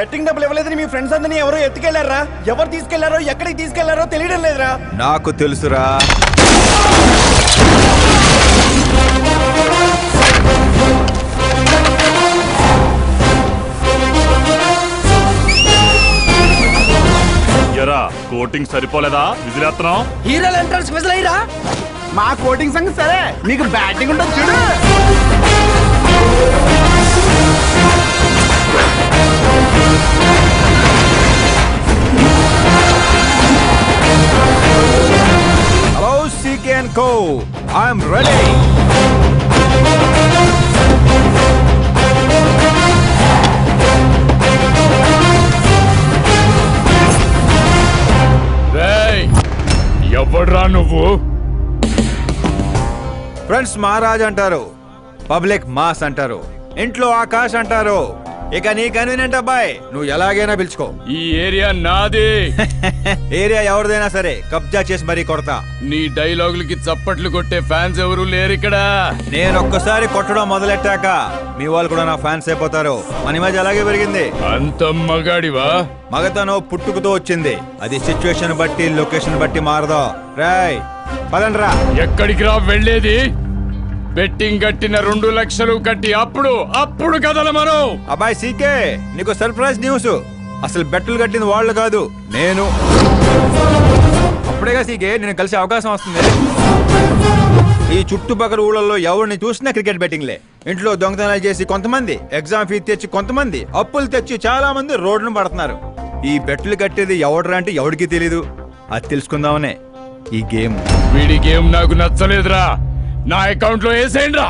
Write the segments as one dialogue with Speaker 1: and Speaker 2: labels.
Speaker 1: Betting డబ్బులు ఇవ్వలేదని మీ friends అందరినీ ఎవరో ఎత్తుకెళ్లారా? ఎవరు తీసుకెళ్లారో ఎక్కడికి తీసుకెళ్లారో తెలియడం లేదురా.
Speaker 2: నాకు తెలుసురా.
Speaker 3: ఎరా కోటింగ్ సరిపోలేదా? విజిలేస్తున్నాం.
Speaker 1: హీరోల ఎంట్రన్స్ విజిల్ అయ్యిరా.
Speaker 4: మా కోటింగ్ సంగతి సరే, మీకు బ్యాటింగ్ ఉంటుంది చూడు.
Speaker 2: Hello CK&Co, I'm ready.
Speaker 3: రేయ్ ఎవడ్రా నువ్వు?
Speaker 2: ఫ్రెండ్స్ మహారాజ్ అంటారు, పబ్లిక్ మాస్ అంటారు, ఇంట్లో ఆకాశ్ అంటారు. ఇక నీ కన్వీనియంట్ అబ్బాయి, నువ్వు ఎలాగైనా పిలుచుకో.
Speaker 3: ఈ ఏరియా నాది.
Speaker 2: ఏరియా ఎవరిదైనా సరే కబ్జా చేసి మరీ కొడతా.
Speaker 3: నీ డైలాగులకి చప్పట్లు కొట్టే ఫ్యాన్స్ ఎవరు లేరు ఇక్కడ.
Speaker 2: నేను ఒక్కసారి కొట్టడం మొదలెట్టాక మీ వాళ్ళు కూడా నా ఫ్యాన్స్ అయిపోతారు. మన ఇమేజ్ అలాగే పెరిగింది.
Speaker 3: అంత మగాడివా?
Speaker 2: మగతనం పుట్టుకతో వచ్చింది, అది సిచ్యువేషన్ బట్టి లొకేషన్ బట్టి మారదు. రాయ్ పదండ్రా.
Speaker 3: ఎక్కడికి రా వెళ్ళేది? బెట్టింగ్ కట్టిన 2 లక్షలు కట్టి అప్పుడు కదల మనం.
Speaker 2: అబ్బాయి సీకే, నీకు సర్ప్రైజ్ న్యూస్. అసలు బెట్టులు కట్టింది వాళ్ళు కాదు, నేను. అప్పుడేగా సీకే నేను కలిసే అవకాశం వస్తుంది. ఈ చుట్టుపక్కల ఊళ్ళల్లో ఎవరిని చూసినా క్రికెట్ బెట్టింగ్లే. ఇంట్లో దొంగతనాలు చేసి కొంతమంది, ఎగ్జామ్ ఫీ తెచ్చి కొంతమంది, అప్పులు తెచ్చి చాలా మంది రోడ్డును పడుతున్నారు. ఈ బెట్టులు కట్టేది ఎవడరా అంటే ఎవడికి తెలీదు. అది తెలుసుకుందామనే ఈ గేమ్.
Speaker 3: వీడి గేమ్ నాకు నచ్చలేదురా. నా అకౌంట్ లో వేసేయండి రా.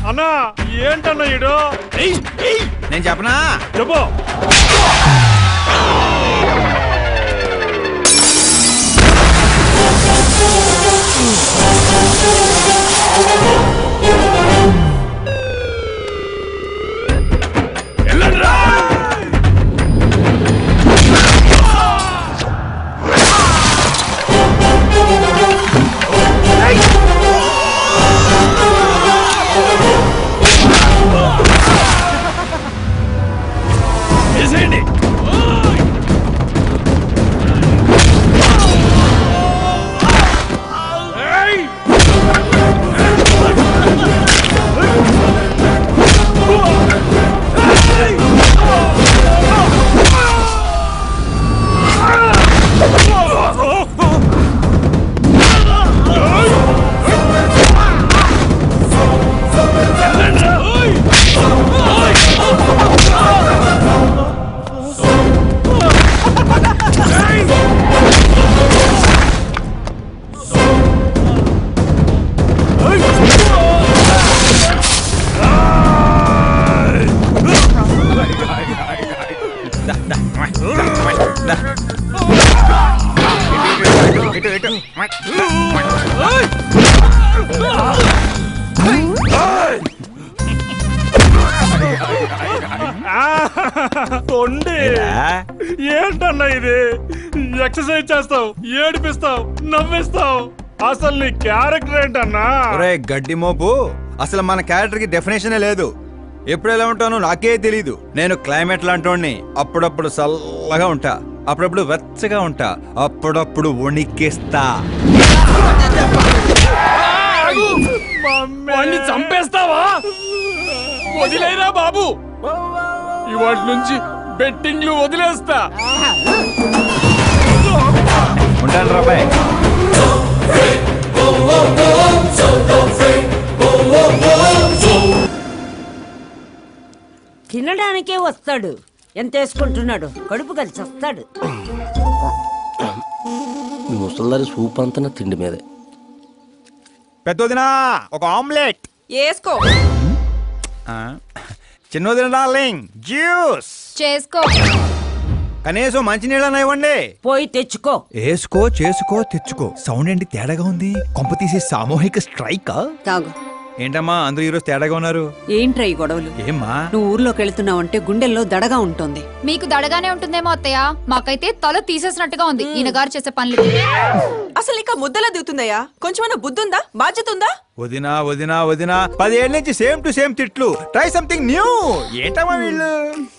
Speaker 3: అన్నా ఏంటన్నా ఇడు?
Speaker 2: నేను చెప్పనా?
Speaker 3: చెప్పు. ఏంటన్నా ఇది? ఎక్సర్సైజ్ చేస్తావు, ఏడిపిస్తావు, నవ్విస్తావు. అసలు నీ క్యారెక్టర్ ఏంటన్నా?
Speaker 2: గడ్డి మోపు, అసలు మన క్యారెక్టర్ కి డెఫినేషనే లేదు. ఎప్పుడు ఎలా ఉంటానో నాకే తెలీదు. నేను క్లైమేట్ లాంటోడిని. అప్పుడప్పుడు చల్లగా ఉంటా, అప్పుడప్పుడు వెచ్చగా ఉంటా, అప్పుడప్పుడు వణికిస్తా.
Speaker 3: వాణ్ణి చంపేస్తావా? వదిలేరా బాబు. ఇవాటి నుంచి బెట్టింగ్లు వదిలేస్తా.
Speaker 2: ఉంటాను రాబాయ్.
Speaker 5: తినడానికే వస్తాడు. ఎంత వేసుకుంటున్నాడు? కడుపు కలిసి వస్తాడు.
Speaker 6: ముసల్దారి సూప్ అంతా తిండి మీదే.
Speaker 2: పెద్దదినా ఒక ఆమ్లెట్
Speaker 7: వేసుకో.
Speaker 2: చిన్నదిన డార్లింగ్ జ్యూస్
Speaker 7: చేసుకో.
Speaker 2: కనీసం మంచినీళ్ళని ఇవ్వండి.
Speaker 5: పోయి తెచ్చుకో.
Speaker 2: వేసుకో చేసుకో తెచ్చుకో. సౌండ్ ఏంటి తేడాగా ఉంది? కొంప తీసి సామూహిక స్ట్రైక్.
Speaker 7: తాగు.
Speaker 2: ఏంటమ్మా అందరూ ఈరోజు తేడాగా ఉన్నారు?
Speaker 7: ఏంట్రా ఈ గొడవలు?
Speaker 2: ఏమ్మా
Speaker 7: నువ్వు ఊర్లోకి వెళ్తున్నావంటే గుండెల్లో దడగా ఉంటుంది.
Speaker 8: మీకు దడగానే ఉంటుందేమో అత్తయ్య, మాకైతే తల తీసేసినట్టుగా ఉంది ఈయన గారు చేసే పనులు.
Speaker 9: అసలు ఇంకా ముద్దలా దిగుతుందయ్యా? కొంచెమైనా బుద్ధి ఉందా? బాధ్యత ఉందా?
Speaker 2: వదినా వదినా వదినా 10 ఏళ్ళ నుంచి సేమ్ టు సేమ్ తిట్లు. Try something new. ఏంటమ్మా వీళ్ళు?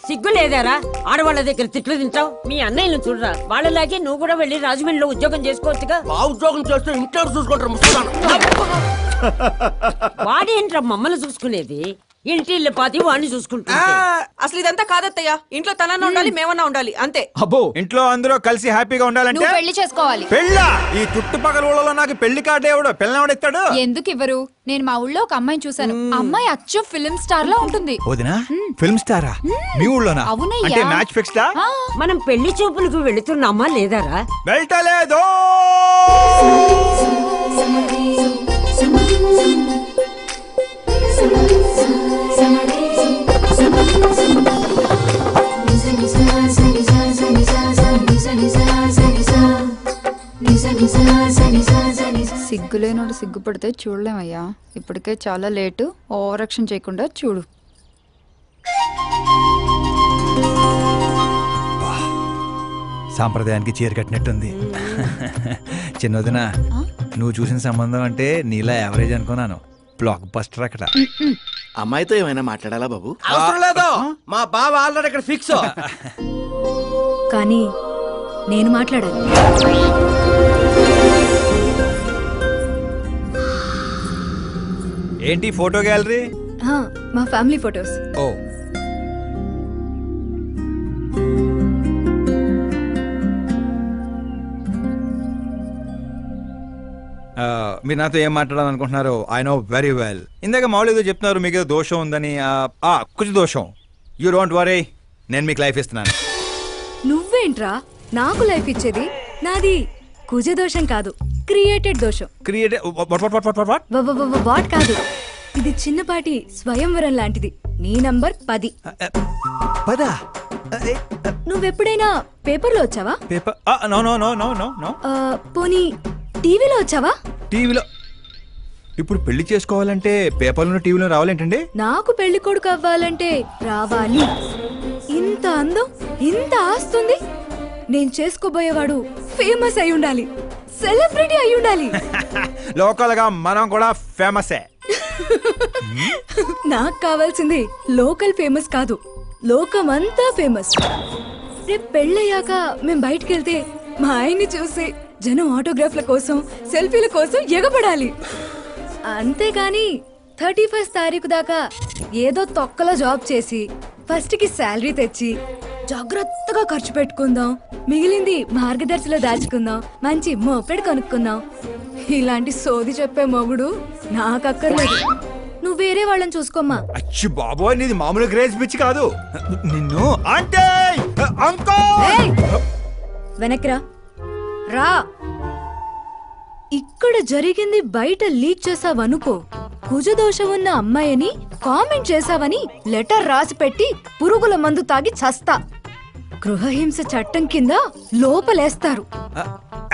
Speaker 5: సిగ్గు లేదారా ఆడవాళ్ళ దగ్గర తిట్లు తింటావు? మీ అన్నయ్యను చూడరా, వాళ్ళలాగే నువ్వు కూడా వెళ్ళి రాజమండ్రిలో ఉద్యోగం చేసుకోవచ్చుగా.
Speaker 6: ఉద్యోగం చేస్తే ఇంట్లో చూసుకుంటారు ముసలాను.
Speaker 5: వాడేంట్రా మమ్మల్ని చూసుకునేది? ఇంటి ఇల్లు పాతి వాడిని చూసుకుంటా.
Speaker 9: అసలు ఇదంతా కాదత్తయ్యా. ఇంట్లో తనన్నా ఉండాలి, మేమన్నా ఉండాలి, అంతే.
Speaker 1: అబ్బో
Speaker 2: ఇంట్లో అందరూ కలిసి హ్యాపీగా ఉండాలంటే
Speaker 8: నువ్వు పెళ్లి చేసుకోవాలి.
Speaker 2: పెళ్ళ ఈ చుట్టుపక్కల ఊళ్ళలో నాకు పెళ్లి కార్డు ఎవడో పిల్లవాడిస్తాడు.
Speaker 8: ఎందుకు ఇవ్వరు? నేను మా ఊళ్ళో ఒక అమ్మాయిని చూసాను. అమ్మాయి అచ్చు ఫిల్మ్ స్టార్ లా ఉంటుంది.
Speaker 2: వదినా ఫిల్మ్ స్టారా? మీ ఊళ్ళోనా?
Speaker 8: అవునయ్యా.
Speaker 2: అంటే మ్యాచ్ ఫిక్స్డా?
Speaker 5: మనం పెళ్లి చూపులకు వెళుతున్నామా లేదారా?
Speaker 2: వెళ్ళలేదు.
Speaker 8: సిగ్గులేనోడు సిగ్గుపడితే చూడలేమయ్యా. ఇప్పటికే చాలా లేటు. ఓవర్ యాక్షన్ చేయకుండా చూడు.
Speaker 2: సాంప్రదాయానికి చీర కట్టినట్టుంది. చిన్నదిన నువ్వు చూసిన సంబంధం అంటే నీలా యావరేజ్ అనుకున్నాను. బ్లాక్ బస్టర్ అక్కడ.
Speaker 6: అమ్మాయితో ఏమైనా మాట్లాడాలా బాబు?
Speaker 1: అవసరం లేదు, మా బావ ఆల్రెడీ ఇక్కడ ఫిక్స్.
Speaker 8: కానీ నేను మాట్లాడాలి.
Speaker 2: ఏంటి ఫోటో గ్యాలరీ?
Speaker 8: మా ఫ్యామిలీ ఫొటోస్.
Speaker 2: ఓ మీరు నాతో ఏం మాట్లాడాలనుకుంటున్నారు? I know very well. ఇందాక మామూలు ఏదో చెప్తున్నారు, మీకు ఏదో దోషం ఉందని. కొంచెం దోషం. యూ డోంట్ వరీ, నేను మీకు లైఫ్ ఇస్తున్నాను.
Speaker 8: నువ్వేంట్రా నాకు లైఫ్ ఇచ్చేది? నాది కుజ దోషం కాదు, క్రియేటెడ్ దోషం.
Speaker 2: క్రియేట్
Speaker 8: వాట్ కాదు, ఇది చిన్నపాటి స్వయంవరం లాంటిది. నీ నంబర్ 10.
Speaker 2: పదా?
Speaker 8: నువ్వెప్పుడైనా పేపర్లో వచ్చావా?
Speaker 2: Paper? No no no no no no.
Speaker 8: పోనీ టీవీలో వచ్చావా?
Speaker 2: టీవీలో? ఇప్పుడు పెళ్లి చేసుకోవాలంటే పేపర్లో టీవీలో రావాలేంటండి?
Speaker 8: నాకు పెళ్లి కొడుకు అవ్వాలంటే రావాలి. ఇంత అందం, ఇంత ఆస్తుంది. నేను చేసుకోబోయేవాడు ఫేమస్ అయి ఉండాలి, సెలబ్రిటీ అయి ఉండాలి.
Speaker 2: లోకల్ గా మనం కూడా ఫేమసే.
Speaker 8: నాకు కావాల్సింది లోకల్ ఫేమస్ కాదు, లోకమంతా ఫేమస్. రేపు పెళ్ళయ్యాక మేం బయటికి వెళ్తే మా ఆయన్ని చూసి జనం ఆటోగ్రాఫ్ల కోసం, సెల్ఫీల కోసం ఎగబడాలి. అంతేగాని 31st తారీఖు దాకా ఏదో తొక్కలో జాబ్ చేసి ఫస్ట్ కి శాలరీ తెచ్చి జాగ్రత్తగా ఖర్చు పెట్టుకుందాం, మిగిలింది మార్గదర్శిలో దాచుకుందాం, మంచి మోపెడు కొనుక్కుందాం. ఇలాంటి సోది చెప్పే మొగుడు నాకక్కర్లేదు. నువ్వు వేరే వాళ్ళని చూసుకోమ్మా.
Speaker 2: అచ్చి బాబోయ్, నీది మామూలు గ్రేజ్ పిచ్చి కాదు. నిన్ను అంటే
Speaker 8: వెనక్రా రా. ఇక్కడ జరిగింది బయట లీక్ చేసావనుకో, కుజదోషం ఉన్న అమ్మాయిని కామెంట్ చేసావని లెటర్ రాసి పెట్టి పురుగుల మందు తాగి చస్తా. గృహహింస చట్టం కింద లోపలేస్తారు.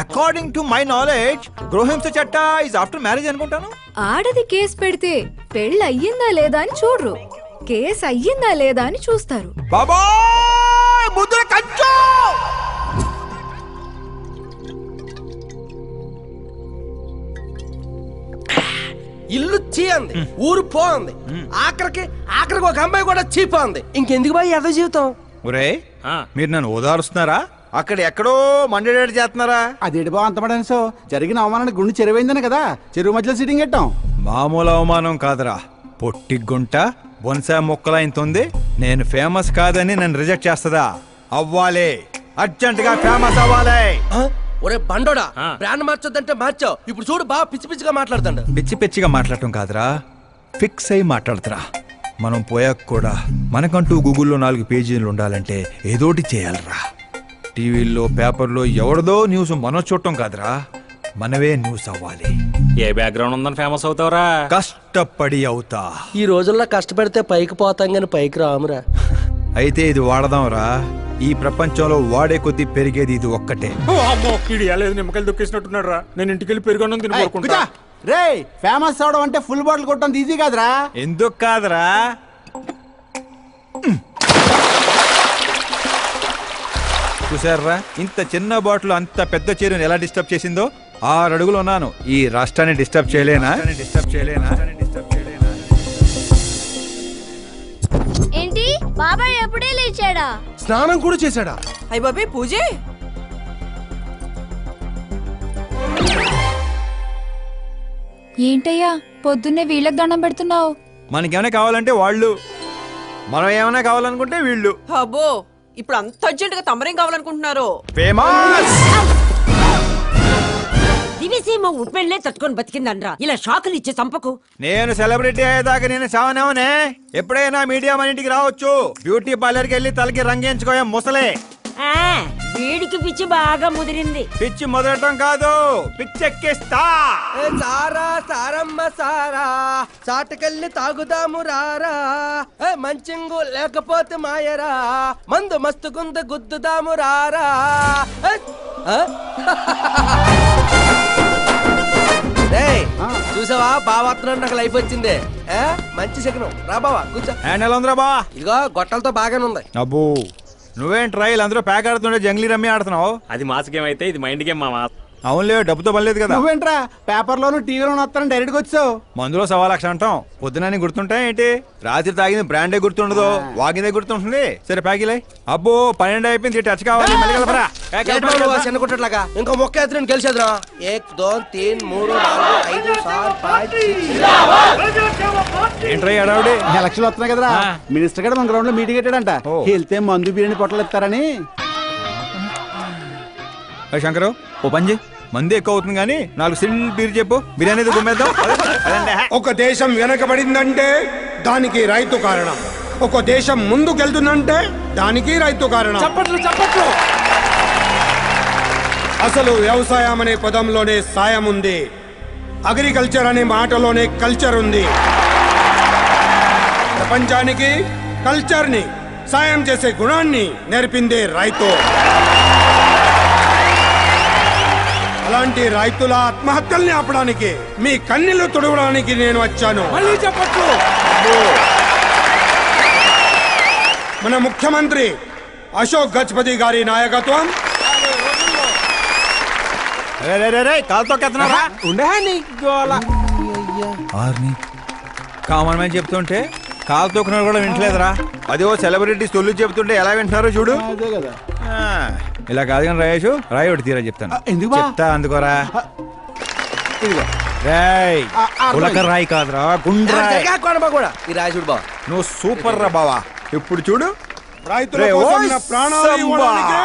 Speaker 2: అకార్డింగ్ టు మై నాలెడ్జ్ గృహహింస చట్ట ఇస్ ఆఫ్టర్ మ్యారేజ్ అనుకుంటాను.
Speaker 8: ఆడది కేసు పెడితే పెళ్ళి అయ్యిందా లేదా అని చూడరు, కేసు అయ్యిందా లేదా అని చూస్తారు.
Speaker 2: బాబోయ్ ముద్ర కంచు.
Speaker 1: ఇల్లు చీ అంది, ఊరు పో అంది, ఆఖరికి ఒక అమ్మాయి కూడా చీపో అంది. ఇంకెందుకు బాయ్ ఎద జీవితం?
Speaker 2: ఒరే మీరు నన్ను ఓదారుస్తున్నారా? అక్కడ ఎక్కడో మండేడాడు చేస్తున్నారా?
Speaker 4: అదేంటి బావ అంత మాట సో జరిగిన అవమానానికి గుండె చెరువైందని కదా చెరువు మధ్యలో సిట్టింగ్ పెట్టాం.
Speaker 2: మామూలు అవమానం కాదురా, పొట్టి గుంట బొన్సా మొక్కలా ఇంతుంది. నేను ఫేమస్ కాదని నన్ను రిజెక్ట్ చేస్తుందా? అవ్వాలి, అర్జెంట్ గా ఫేమస్ అవ్వాలి.
Speaker 1: ఒరే బండోడా, బ్రాండ్ మార్చొద్దంటే మార్చావు. ఇప్పుడు చూడు బాగా పిచ్చి పిచ్చిగా మాట్లాడుతాడు.
Speaker 2: పిచ్చి పిచ్చిగా మాట్లాడటం కాదురా, ఫిక్స్ అయి మాట్లాడుతురా. మనం పోయాక కూడా మనకంటూ గూగుల్లో 4 పేజీలు ఉండాలంటే ఏదోటి చేయాలరా. టీవీల్లో పేపర్లో ఎవరిదో న్యూస్ మనం చూడటం కాదురా, మనవే న్యూస్ అవ్వాలి.
Speaker 3: ఏ బ్యాక్గ్రౌండ్ ఉందని ఫేమస్ అవుతావురా?
Speaker 2: కష్టపడి అవుతా.
Speaker 6: ఈ రోజుల్లో కష్టపడితే పైకి పోతాం గాని పైకి రామురా.
Speaker 2: అయితే ఇది వాడదాంరా. ఈ ప్రపంచంలో వాడే కొద్దీ పెరిగేది ఇది ఒక్కటే.
Speaker 3: ఇది లేదు నిమ్మకాయలు దొక్కేసినట్టున్నాడు రా. నేను ఇంటికి వెళ్ళి పెరుగొన్నం తిని కోరుకుంటా.
Speaker 4: రే ఫేమస్ అవడం అంటే ఫుల్ బాటిల్ కొట్టడం ఈజీ కాదురా.
Speaker 2: ఎందుకు కాదురా, చూసారా ఇంత చిన్న బాటిల్ అంత పెద్ద చీరను ఎలా డిస్టర్బ్ చేసిందో. 6 అడుగులు ఉన్నాను, ఈ రాష్ట్రాన్ని డిస్టర్బ్ చేయలేనా?
Speaker 10: ఏంటి బాబాయ్ ఎప్పుడే లేచాడా?
Speaker 1: స్నానం కూడా చేశాడా?
Speaker 9: అయ్య బాబే పూజే.
Speaker 8: ఏంటయ్యా పొద్దున్నే వీళ్ళకి దండం పెడుతున్నావు?
Speaker 2: మనకేమైనా కావాలంటే వాళ్ళు, మనం ఏమైనా కావాలనుకుంటే వీళ్ళు.
Speaker 9: అబ్బో ఇప్పుడు అంత అర్జెంట్ గా తమరేం కావాలనుకుంటున్నారు?
Speaker 2: ఫేమస్
Speaker 5: దివిసీమ ఉప్పెళ్ళే తట్టుకొని బతికిందనరా. ఇలా షాకులు ఇచ్చే చంపకు.
Speaker 2: నేను సెలబ్రిటీ అయ్యేదాకా నేను చావనేవనే. ఎప్పుడైనా మీడియా మన ఇంటికి రావచ్చు. బ్యూటీ పార్లర్కి వెళ్ళి తలకి రంగేయించుకోయా ముసలే.
Speaker 5: వీడికి పిచ్చి బాగా ముదిరింది.
Speaker 2: పిచ్చి మొదలటం కాదు, పిచ్చెక్కిస్తా.
Speaker 1: సారా సారమ్మ సారా చాటకెళ్ళి తాగుదాము రారా. మంచింగు లేకపోతే మాయరా, మందు మస్తు గుంద గుద్దుదాము రారా. చూసావా బావాత్రం నాకు లైఫ్ వచ్చింది. మంచి శకనం. రా బావా కూర్చో.
Speaker 2: హ్యాండల్ ఉందిరా బా.
Speaker 1: ఇదిగో గొట్టలతో బాగానే ఉంది.
Speaker 2: అబ్బో నువ్వేం ట్రైల్ అందరూ ప్యాక్ ఆడుతుండే జంగ్లీ రమ్మి ఆడుతున్నావు.
Speaker 3: అది మాస్ గేమ్ అయితే ఇది మైండ్ గేమ్ మామా.
Speaker 2: అవునులే, డబ్బుతో పనిలేదు కదా.
Speaker 4: నువ్వేంట్రా పేపర్లోను టీవీలోను వస్తాను డైరెక్ట్ గా వచ్చావు.
Speaker 2: మందులో 1,00,000 అంటాం. పొద్దునని గుర్తుంటాయి ఏంటి? రాత్రి తాగింది బ్రాండే గుర్తుండదు, వాగిందే గుర్తుంటుంది. సరే ప్యాకిలే. అబ్బో 12 అయిపోయింది, టచ్ కావాలి. మళ్ళీ కలపరా.
Speaker 1: చిన్న కుట్టట్లాగా ఇంకో మొక్క ఎత్తుని గెలిచేద్రా. 1 2 3 4 5 6 5
Speaker 2: ఏంట్రై అడావుడి?
Speaker 4: ఎలక్షన్లు వస్తున్నాయి కదరా. మినిస్టర్ గారు మన గ్రౌండ్ లో మీటింగ్ పెట్టాడంట. వెళ్తే మందు బిర్యానీ పొట్టలు ఇస్తారని.
Speaker 2: శంకరు ఓ పంజి, మంది ఎక్కువ అవుతుంది కానీ 4 సిల్ బీర్ చెప్పు, బిర్యానీ గుమ్మేద్దాం.
Speaker 11: ఒక దేశం వెనకబడిందంటే దానికి రైతు కారణం. ఒక దేశం ముందుకెళ్తుందంటే దానికి రైతు కారణం.
Speaker 1: చప్పట్లు చప్పట్లు.
Speaker 11: అసలు వ్యవసాయం అనే పదంలోనే సాయం ఉంది. అగ్రికల్చర్ అనే మాటలోనే కల్చర్ ఉంది. ప్రపంచానికి కల్చర్ ని, సాయం చేసే గుణాన్ని నేర్పిందే రైతు. అలాంటి రైతుల ఆత్మహత్యల్ని ఆపడానికి, మీ కన్నీళ్లు తుడవడానికి నేను వచ్చాను.
Speaker 1: మళ్ళీ చెప్పట్లు.
Speaker 11: మన ముఖ్యమంత్రి అశోక్ గజపతి గారి నాయకత్వం.
Speaker 2: కామన్ మ్యాన్ చెప్తుంటే కాలు తొక్కున్నారు కూడా వింటలేదురా. అదే ఓ సెలబ్రిటీ సొల్లు చెప్తుంటే ఎలా వింటున్నారో చూడు. ఇలా కాదు కానీ రాయేషు, రాయి ఒకటి తీరా చెప్తాను. చెప్తా అందుకోరా. రాయి కాదురా, గుండ్రాయి. నువ్వు సూపర్ రా బావా. ఇప్పుడు చూడు,
Speaker 11: రైతుల కోసం నా ప్రాణాలు ఇవ్వడానికి.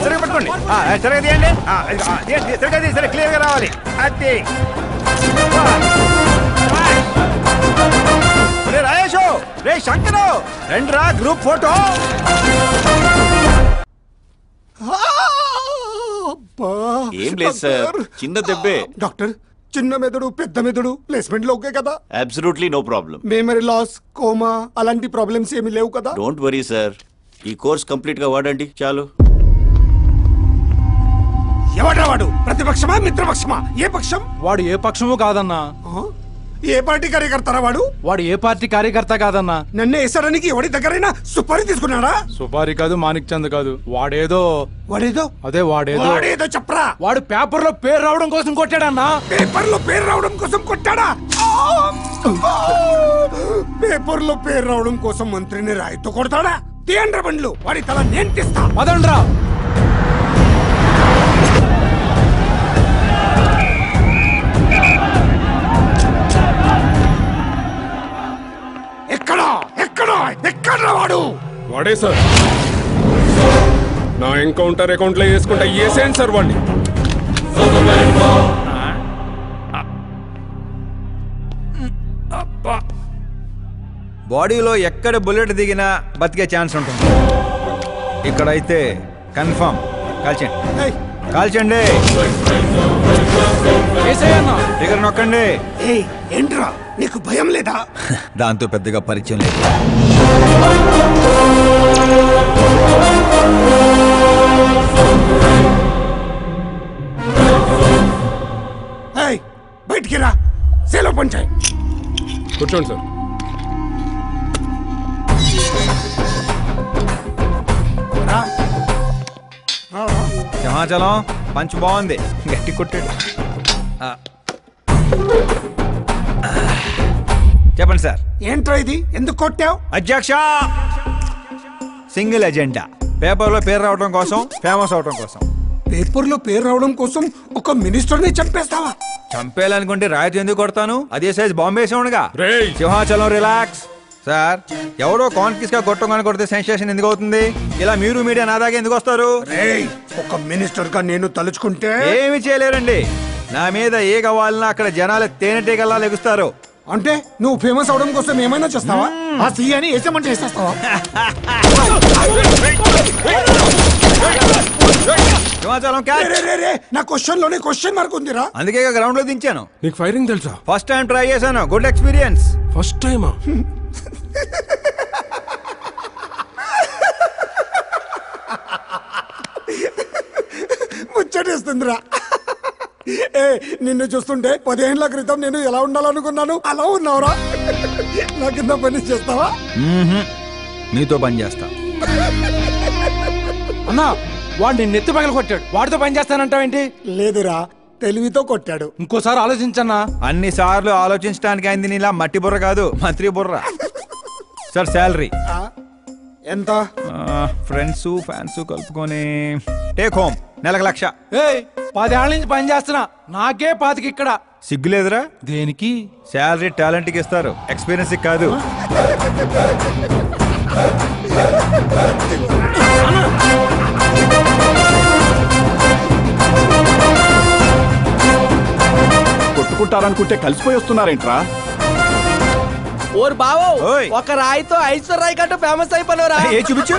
Speaker 2: సరిగా పట్టుకోండి, సరిగా తీయండి. సరే క్లియర్ గా రావాలి. అది రాయేషు, రే శంకరు, రండి రా గ్రూప్ ఫోటో.
Speaker 12: ఏం లేదు సార్, చిన్న దెబ్బే.
Speaker 11: డాక్టర్, చిన్న మెదడు పెద్ద మెదడు ప్లేస్మెంట్ లో ఓకే కదా?
Speaker 12: Absolutely no problem.
Speaker 11: Memory loss, coma అలాంటి ప్రాబ్లమ్స్ ఏమీ లేవు కదా?
Speaker 12: డోంట్ వరీ సార్, ఈ కోర్స్ కంప్లీట్ గా వాడండి చాలు.
Speaker 11: ఎవడ్రా వాడు? ప్రతిపక్షమా మిత్రపక్షమా? ఏ పక్షం
Speaker 13: వాడు? ఏ పక్షము కాదన్నా.
Speaker 11: ఏ పార్టీ కార్యకర్తారా వాడు?
Speaker 13: వాడు ఏ పార్టీ కార్యకర్త కాదన్నా.
Speaker 11: నన్ను వేసడానికి ఎవడి దగ్గరైనా సుపారీ తీసుకున్నాడా?
Speaker 13: సుపారీ కాదు, మాణిక్ చంద్ కాదు. వాడేదో అదే
Speaker 11: వాడేదో చెప్పరా.
Speaker 13: వాడు పేపర్ లో పేరు రావడం కోసం కొట్టాడన్నా.
Speaker 11: పేపర్ లో పేరు రావడం కోసం కొట్టాడా? పేపర్ లో పేరు రావడం కోసం మంత్రిని రాయితో కొడతాడా? తీయండ్ర బండ్లు, వాడి తల నేను తీస్తా.
Speaker 13: పదండ్రా.
Speaker 11: ఎక్కడ వాడు?
Speaker 3: వాడే సార్. నా ఎన్కౌంటర్ అకౌంట్ లో వేసుకుంటా ఏసేన్ సార్ వాడిని.
Speaker 2: బాడీలో ఎక్కడ బుల్లెట్ దిగినా బతికే ఛాన్స్ ఉంటుంది. ఇక్కడైతే కన్ఫర్మ్. కాల్చండి కాల్చండి. దగ్గర నొక్కండి.
Speaker 11: ఏంట్రా నీకు భయం లేదా?
Speaker 2: దాంతో పెద్దగా పరిచయం లేదు.
Speaker 11: బయటికి రా, సేలో పంచాయి.
Speaker 3: కూర్చోండి సార్.
Speaker 2: సింహాచలం పంచ్ బాగుంది, గట్టి కొట్టాడు. చెప్పండి సార్.
Speaker 11: ఏంట్రా ఇది, ఎందుకు కొట్టావు?
Speaker 2: అధ్యక్ష, సింగిల్ ఎజెండా. పేపర్లో పేరు రావడం కోసం, ఫేమస్ అవడం కోసం.
Speaker 11: పేపర్లో పేరు రావడం కోసం ఒక మినిస్టర్ని చంపేస్తావా?
Speaker 2: చంపేయాలనుకుంటే రాయితీ ఎందుకు కొడతాను? అదే సైజ్ బాంబే సౌండ్గా. సింహాచలం రిలాక్స్. సార్, ఎవడో కాన్ఫిస్ గా కొట్టగానే కొడితే సెన్సేషన్ ఎందుకు అవుతుంది? ఇలా మీరు మీడియా నా దాకా ఎందుకు వస్తారు?
Speaker 11: ఒక మినిస్టర్ గా నేను తలుచుకుంటే
Speaker 2: ఏమి చేయలేరండి. నా మీద ఏ కావాలన్నా అక్కడ జనాలు తేనెటీగల్లా లెగుస్తారు.
Speaker 11: అంటే నువ్వు ఫేమస్ అవడం కోసం ఏమైనా చేస్తావా? ఆ సీఎని వేసేమంటే వేసేస్తావా? నా క్వశ్చన్ లోనే క్వశ్చన్ మార్క్ ఉందిరా.
Speaker 2: అందుకే గ్రౌండ్ లో దించాను.
Speaker 3: నీకు ఫైరింగ్ తెలుసా?
Speaker 2: ఫస్ట్ టైం ట్రై చేశాను, గుడ్ ఎక్స్పీరియన్స్.
Speaker 3: ఫస్ట్ టైమా?
Speaker 11: ముచ్చటేస్తుందిరా. నిన్ను చూస్తుంటే 10 ఏళ్ల క్రితం నేను ఎలా ఉండాలనుకున్నాను అలా ఉన్నావురా. నా కింద పని చేస్తావా?
Speaker 2: మీతో పని చేస్తా.
Speaker 13: అన్నా, వాడు నిన్ను ఎత్తి పగల కొట్టాడు, వాడితో పని చేస్తానంటావేంటి?
Speaker 11: లేదురా, తెలివితో కొట్టాడు.
Speaker 13: ఇంకోసారి ఆలోచించన్నా.
Speaker 2: అన్ని సార్లు ఆలోచించడానికి అయింది నీలా మట్టి బుర్ర కాదు, మంత్రి బుర్ర. సార్, శాలరీ
Speaker 11: ఎంత?
Speaker 2: ఫ్రెండ్స్ ఫ్యాన్స్ కలుపుకొని టేక్ హోమ్ నెలకు 1,00,000.
Speaker 13: 10 ఏళ్ళ నుంచి పని చేస్తున్నా, నాకే 25 ఇక్కడ.
Speaker 2: సిగ్గులేదురా?
Speaker 13: దేనికి?
Speaker 2: శాలరీ టాలెంట్ కి ఇస్తారు, ఎక్స్పీరియన్స్ కాదు.
Speaker 14: కొట్టుకుంటారనుకుంటే కలిసిపోయి వస్తున్నారేంట్రా?
Speaker 1: ఓరు బావో, ఒక రాయితో ఐశ్వర్య కంటూ ఫేమస్ అయిపోయినరా.
Speaker 2: ఏ చూపించు.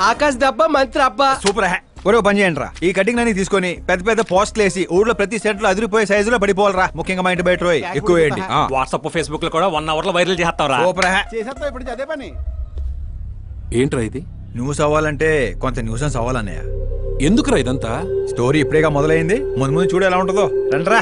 Speaker 1: ఆకాశ్ దెబ్బ మంత్రి అబ్బా.
Speaker 2: సూపర్. ఒరే పని చేయండి రా, ఈ కటింగ్ అన్ని తీసుకొని పెద్ద పెద్ద పోస్టులు వేసి ఊళ్ళో ప్రతి సెట్ లో అదిరిపోయే సైజులో పడిపోవాలరా. ముఖ్యంగా మా ఇంటి బయట ఎక్కువ వేయండి.
Speaker 15: వాట్సాప్ ఫేస్బుక్ లో కూడా 1 అవర్ లో వైరల్ చేస్తారా?
Speaker 4: చేసేస్తావు ఇప్పుడు అదే పని.
Speaker 3: ఏంట్రా ఇది?
Speaker 2: న్యూస్ అవ్వాలంటే కొంత న్యూసెన్స్ అవ్వాలన్నయ్య.
Speaker 3: ఎందుకురా ఇదంతా?
Speaker 2: స్టోరీ ఇప్పుడేగా మొదలైంది, ముందు ముందు చూడు ఎలా ఉంటుందో. రండి రా.